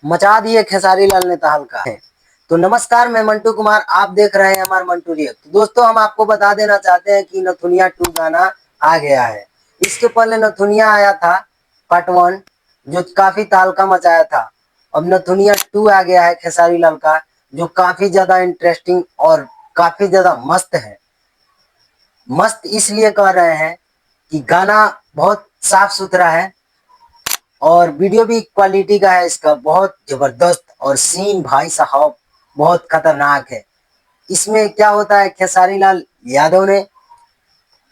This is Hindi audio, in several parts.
मचा दिए खेसारी लाल ने तहलका है। तो नमस्कार, मैं मंटू कुमार, आप देख रहे हैं हमारा मंटू रिएक्ट। तो दोस्तों, हम आपको बता देना चाहते हैं कि नथुनिया 2 गाना आ गया है। इसके पहले नथुनिया आया था पार्ट 1, जो काफी तहलका मचाया था। अब नथुनिया 2 आ गया है खेसारी लाल का, जो काफी ज्यादा इंटरेस्टिंग और काफी ज्यादा मस्त है। मस्त इसलिए कह रहे हैं कि गाना बहुत साफ सुथरा है और वीडियो भी क्वालिटी का है इसका, बहुत जबरदस्त। और सीन भाई साहब बहुत खतरनाक है। इसमें क्या होता है, खेसारी लाल यादव ने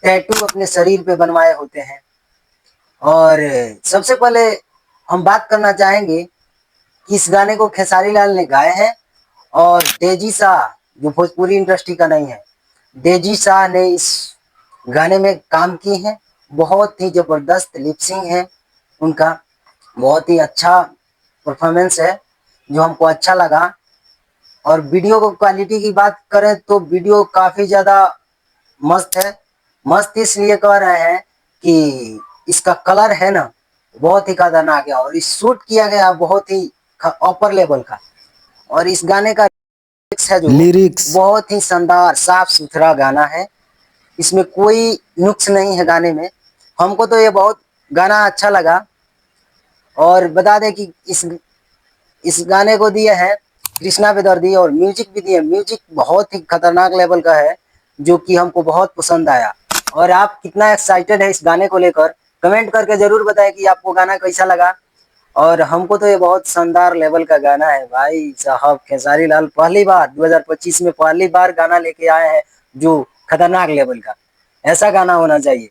टैटू अपने शरीर पे बनवाए होते हैं। और सबसे पहले हम बात करना चाहेंगे कि इस गाने को खेसारी लाल ने गाए हैं और डेजी शाह, जो भोजपुरी इंडस्ट्री का नहीं है, डेजी शाह ने इस गाने में काम किए हैं। बहुत ही जबरदस्त लिपसिंग है उनका, बहुत ही अच्छा परफॉर्मेंस है जो हमको अच्छा लगा। और वीडियो को क्वालिटी की बात करें तो वीडियो काफ़ी ज़्यादा मस्त है। मस्त इसलिए कह रहे हैं कि इसका कलर है ना, बहुत ही खतरनाक है और इस शूट किया गया बहुत ही अपर लेवल का। और इस गाने का लिरिक्स है जो लिरिक्स बहुत ही शानदार साफ सुथरा गाना है। इसमें कोई नुक्स नहीं है गाने में। हमको तो ये बहुत गाना अच्छा लगा। और बता दें कि इस गाने को दिए हैं कृष्णा बेदर्दी और म्यूजिक भी दिए। म्यूजिक बहुत ही खतरनाक लेवल का है जो कि हमको बहुत पसंद आया। और आप कितना एक्साइटेड है इस गाने को लेकर, कमेंट करके जरूर बताएं कि आपको गाना कैसा लगा। और हमको तो ये बहुत शानदार लेवल का गाना है भाई साहब। खेसारी लाल पहली बार 2025 में पहली बार गाना लेके आए हैं जो खतरनाक लेवल का। ऐसा गाना होना चाहिए।